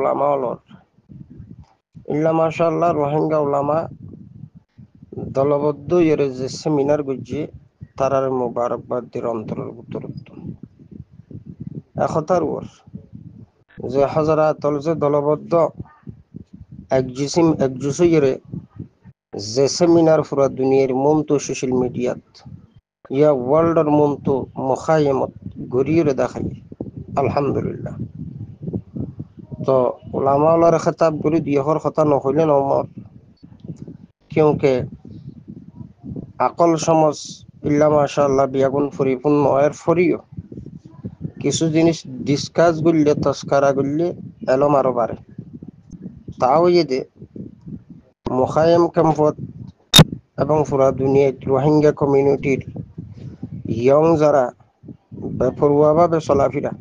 উলামা হলর ইল্লা মাশাআল্লাহ রোহিঙ্গা উলামা দলবদ্ধ এর যে সেমিনার গুজি তারার মুবারকবাদ দির অন্তর্ভুক্ত একতার ওর যে হাজারাতল যে দলবদ্ধ এক জুসুইরে যে সেমিনার পুরা দুনিয়ার মমতো সোশ্যাল মিডিয়াত ইয়া ওয়ার্ল্ডের মমতো মুখায়েমত গড়িয়ে দেখাই আলহামদুলিল্লাহ। তো উলামা ওলার খেতাব করি দিয়র কথা নহইলে নমর কিউকে আকল সমাজ ইল্লা মাশাআল্লাহ বিয়াগুন পরিপূর্ণ এর ফরিও কিছু জিনিস ডিসকাস করলে তস্কারা করলে এলম আরো বাড়ে। তাও দে মুখায়েম ক্যাম্পত এবং পুরা দুনিয়ায় রোহিঙ্গা কমিউনিটির ইয়ং যারা বেপরোয়াভাবে চলাফেরা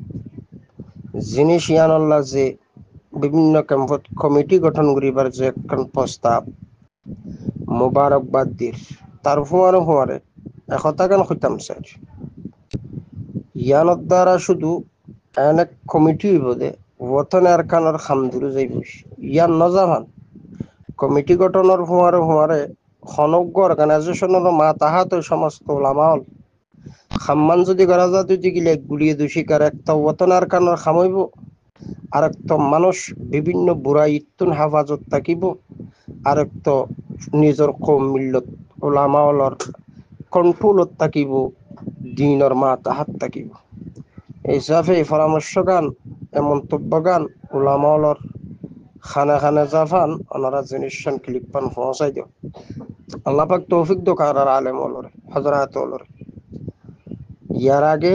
জিনিস ইয়ানল্লাহ যে বিভিন্ন ক্যাম্পত কমিটি গঠন করিবার যে একখান প্রস্তাব মুবারকবাদ দির তার ফুয়ারে একতা গান হইতাম স্যার ইয়ানত দ্বারা শুধু এক কমিটি হইব দে ওতনের কানের খামদুরু যাইব ইয়ান নজামান কমিটি গঠনের ফুয়ারে সমগ্র অর্গানাইজেশনের মা তাহাত সমস্ত ওলামাল খাম্মান যদি করা যায় তুই গিলে গুলিয়ে দোষিকার একটা ওতনের কানের খামইব আর একটা মানুষ বিভিন্ন বুড়া ইত্তুন হাফাজত থাকিব আর একটা নিজের কম মিল্লত ওলামাওয়ালার কন্ট্রোলত থাকিব দিনের মা তাহাত থাকিব এই হিসাবে পরামর্শ গান মন্তব্য গান ওলামাওয়ালার খানে খানে জাফান ওনারা জিনিস ক্লিপ পান পৌঁছাই দিও আল্লাহ পাক তৌফিক দো কার আলেম ওলরে হযরত ওলরে ইয়ার আগে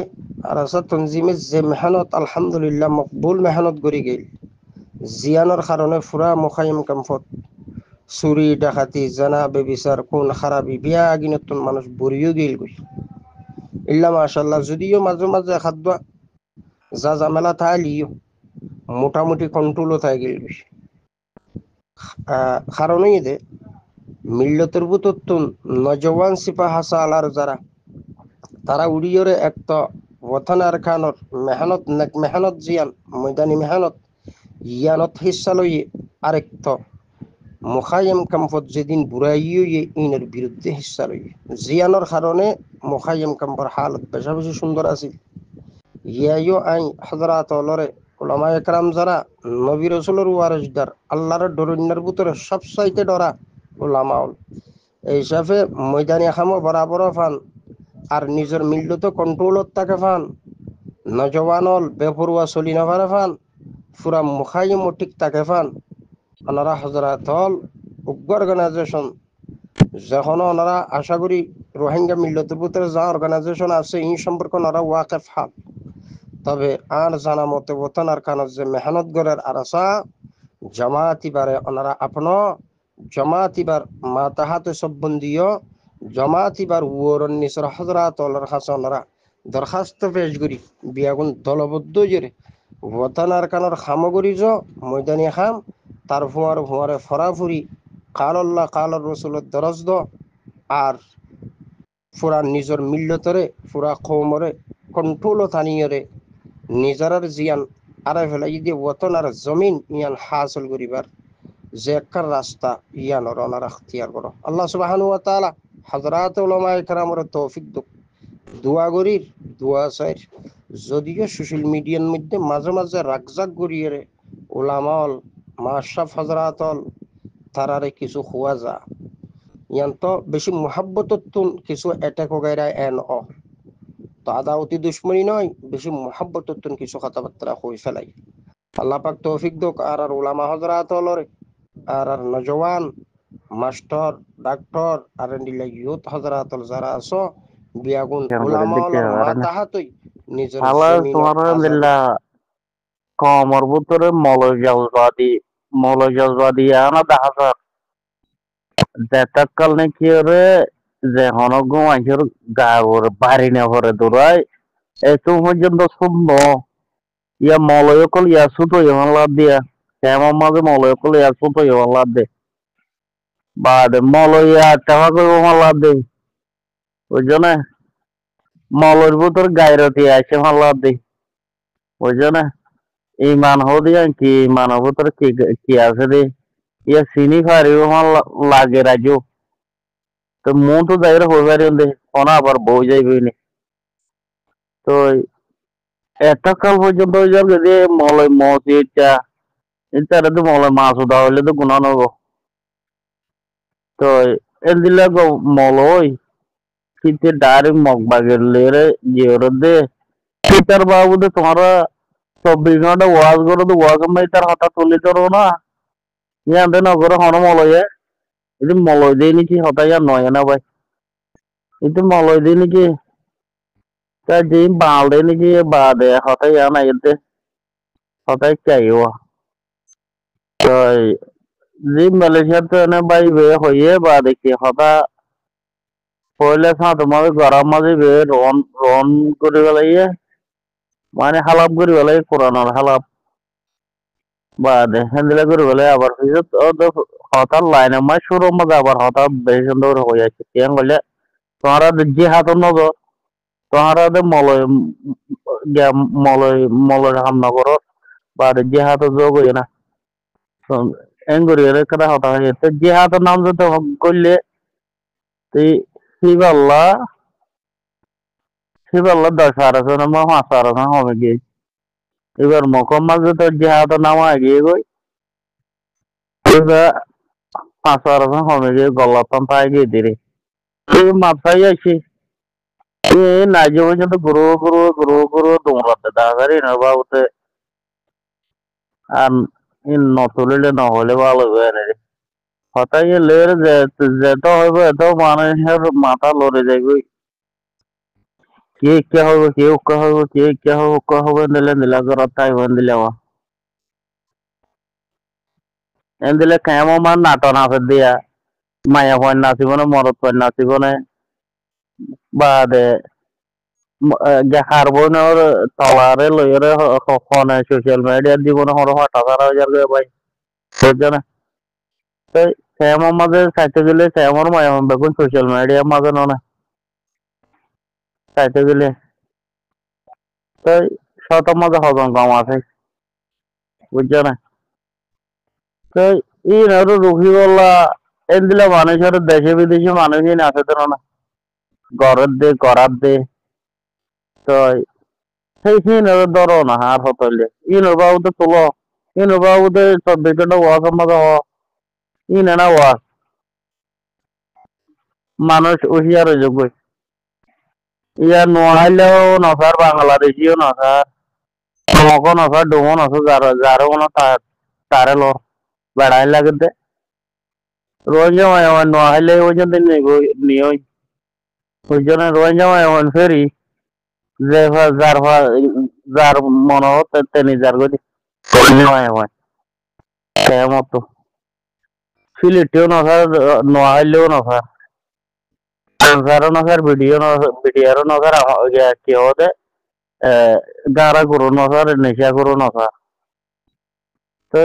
আর আসা তনজিমের যে মেহনত আলহামদুলিল্লাহ মকবুল মেহনত করি গেল জিয়ানোর কারণে ফুরা মুখাইম ক্যাম্পত চুরি ডাকাতি জানা বেবিচার কোন খারাপি বিয়া আগিনতুন মানুষ বরিও গেল গই ইল্লা মাশাআল্লাহ যদিও মাঝে মাঝে খাদ্য যা ঝামেলা থাইলিও মোটামুটি কন্ট্রোলও থাই গেল গই কারণই দে মিল্লতের বুতত্তুন নজওয়ান সিপাহা আলার যারা তারা উড়িয়রে একটা ওয়াথানার খানর মেহনত জিয়ান ময়দানি মেহনত ইয়ানত হিস্সা লই আরেকটা মুখাইম ক্যাম্পত যেদিন বুড়াইয়ে ইনের বিরুদ্ধে হিস্সা লই জিয়ানোর কারণে মুখাইম ক্যাম্পর হালত বেশা বেশি সুন্দর আছে ইয়াইও আই হযরত ওলরে উলামা একরাম যারা নবী রাসূলের ওয়ারিসদার আল্লাহর ডরন্যার ভিতরে সবচাইতে ডরা উলামা এই হিসাবে ময়দানি খামো বরাবর ফান আর নিজের মিল্লত কন্ট্রোলত তাকে ফান নজওয়ানল বেপরুয়া চলি নাফারে ফান পুরা মুখাইম ঠিক তাকে ফান ওনারা হযরত হল উগ্র অর্গানাইজেশন যখন ওনারা আশা করি রোহিঙ্গা মিল্লতের ভিতরে যা অর্গানাইজেশন আছে এই সম্পর্কে ওনারা ওয়াকেফ হাল তবে আর জানা মতে ওতনার কানত যে মেহনত গড়ের আরসা জমাতিবারে ওনারা আপন জমাতিবার মাতাহাতে সব্বন্দিও জমাতিবার ওরন নিসর হযরত ওলর কাছে ওনারা দরখাস্ত পেশ করি বিয়াগুন দলবদ্ধ জেরে ওতনার কানর সামগ্রী জ ময়দানি খাম তার ফুয়ারে ফরাফুরি কাল আল্লাহ কাল রসুলের দরজদ আর ফুরা নিজের মিল্লতরে ফুরা কৌমরে কন্ট্রোল থানিয়রে নিজের জিয়ান আরে ফেলাই যদি ওতন আর জমিন ইয়ান হাসল করিবার যে একটা রাস্তা ইয়ানোর ওনারা ইখতিয়ার করো আল্লাহ সুবহানাহু ওয়া তাআলা হযরত উলামা ইকরামের তৌফিক দুক দোয়া গরির দোয়া চাই যদিও সোশ্যাল মিডিয়ার মধ্যে মাঝে মাঝে রাগজাগ গড়িয়ে উলামাল মাশরাফ হযরতল তারারে কিছু খোয়া যা ইয়ান তো বেশি মুহাব্বততুন কিছু অ্যাটাক গায়রা এন অ তো আদা অতি দুশ্মনী নয় বেশি মুহাব্বততুন কিছু কথাবার্তা হই ফেলাই আল্লাহ পাক তৌফিক দোক আর উলামা হযরতলরে আর নজওয়ান মাস্টার ডাক্তার আর নিলা ইউথ হযরতল যারা আছো বিয়াগুন উলামাওয়ালার মাতাহাতই নিজের জমিন আজাদি কমর ভিতরে মৌলজবাদী আনা দেখা যায় দেখাকাল নাকি ওরে যে হনগো আইসের গাওর বাড়ি না ভরে দৌড়ায় এত পর্যন্ত শুনবো ইয়া মলয়কল ইয়া সুতো ইমান লাভ দিয়া কেমন মাঝে মলয়কল ইয়া সুতো ইমান লাভ দে বাদ মলয়া চাপা করবো আমার লাভ দে বুঝছো না মলর ভিতর গায়রতি আছে আমার লাভ দে বুঝছো না ইমান হদি কি ইমানৰ ভিতৰত কি আছে দে ইয়া চিনি পারিব আমার লাগে রাজু তো মন তো যাইরে হয়ে পারি দে কোনা আবার বই যাইবই নি তো এতকাল পর্যন্ত ওই যাবে যে মলয় মসজিদটা এটা তো মলয় মাছ উদা হইলে তো গুণা নব তো এদিলে মলয় শীতে ডারি মগ বাগের লেরে জিওর দে শীতার বাবু দে তোমারা 24 ঘন্টা ওয়াজ করে তো ওয়াজ মাই তার হঠাৎ তুলি করো না ইয়াতে নগরে হন মলয়ে এটি মলয় দিয়ে নাকি হঠাৎ আর নয় না ভাই itu mulai di niki kaji balde niki bade hotai ya na yente hotai kaiwa rồi di Malaysia to na bai be hoye bade ki hota পয়লা সাথ মাঝে গরম মাঝে বে রন রন করে বেলাইয়ে মানে হালাপ করে বেলাই কোরআনের হালাপ বাদে হ্যান্ডেল করে বেলাই আবার হঠাৎ লাইনে মাই শুরু মাঝে আবার হঠাৎ বেশি সুন্দর হয়ে আছে কেন বলে তোমারা যে হাত নজর তোমারা মলয় মলয় মলয় হামনা করো বা যে হাত যোগ হয়ে না এঙ্গুরি kada hota হয়ে তো যে হাতের নাম যদি করলে তুই শিবাল্লা শিবাল্লা 10 না 5 হবে গিয়ে এবার মোকাম্মল যদি যে হাতের নাম আগিয়ে গই এবার 5 হবে গিয়ে গল্লাতন পাই গিয়ে দিরে এই মাথায় আছে এই নাইজে পর্যন্ত গুরু দৌড়াতে দাঁড়ারি না বাবুতে আর নতুলিলে নহলে ভালো হবে না হঠাৎ লের যেত হইব এত মানুষের মাথা লড়ে যাইব কে কে হইব কে উক্কা হইব কে কে উক্কা হবে নিলে নীলা করার তাই হন দিলে দিলে কেমন মান নাটন আছে দিয়া মায়া পয়েন্ট নাচিব না মরদ পয়েন্ট নাচিব না বাদে হারবনের তলারে লইরে কখনে সোশ্যাল মিডিয়ার জীবনে হর হঠাৎ হাজার ভাই বুঝছো না তো কেমন মাঝে চাইতে গেলে কেমন মায়া দেখুন সোশ্যাল মিডিয়ার মাঝে না চাইতে গেলে তো শত মাঝে হজম কম আছে বুঝছো না তো ই নরু রুখি বললা এন দিলে মানুষের দেশে বিদেশে মানুষই না আছে না ঘরের দে করার দে তো সেই ধরো না আর হতলে বাবুতে তুলো বাবুতে 24 ঘন্টা ওয়াজ মাঝে হ না ওয়াজ মানুষ হুঁশিয়ার হয়ে যাবে ইয়া নোয়াইলেও নসার বাংলাদেশিও নসার তোমাকে নসার ডুমো নসার যারো কোনো তারে লো বেড়াই লাগে দে রোজ নোয়াইলে ওই জন্য নিয়ে বুঝছো না রোজ ফেরি যে যার মনে হতে নিজের গতি মতো সিলেটেও নসার নোয়াইলেও নসার আনসারও নসার ভিডিওরও নসার কি হতে গারা করো নসার নেশা করো নসার তো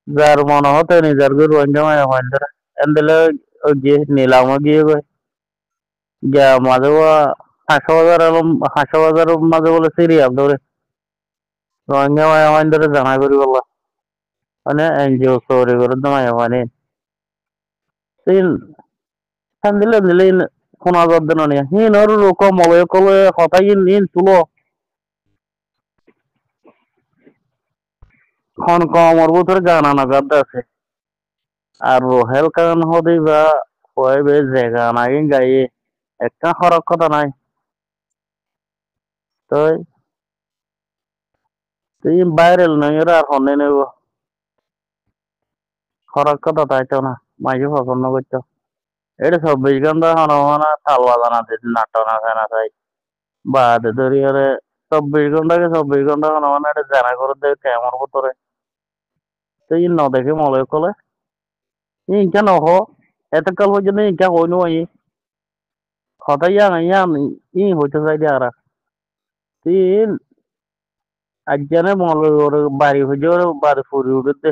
যার মনে হতে নিজের গরু এনদিলে গিয়ে নিলাম গিয়ে গিয়া মাঝে হাসবাজার মাঝে বলে সিরিয়াম ধরে রোহিঙ্গা মায়া হইন ধরে জানা করি বললা মানে এনজিও সৌরি করে মায়া মানে দিলে কোন আজাদ দেন নিয়ে ওর রোক মলয় কলে হতাই তুলো খন কমর ভিতরে গান আনাগাদ আছে আর রোহেল কান হদি বা হইবে যে গান আগে গাইয়ে একটা হরক কথা নাই তো তুই ভাইরাল নই আর হনে নেব হরক কথা তাইতো না মাইকে পছন্দ করতো এটা 24 ঘন্টা হনমানা তাল বাজানা নাটনা ফেনা চাই বাদে ধরি ওরে 24 ঘন্টা হনমানা এটা জানা করে দেয় কেমন ভিতরে তুই ন দেখে মলয় কলে ইনকা নহ এতকাল পর্যন্ত ইনকা হইনো হঠাৎ হইতে চাই দিয়ে আর তুই আজকে মলয় ওর বাড়ি হইছে ওর বাড়ি ফুরি উঠে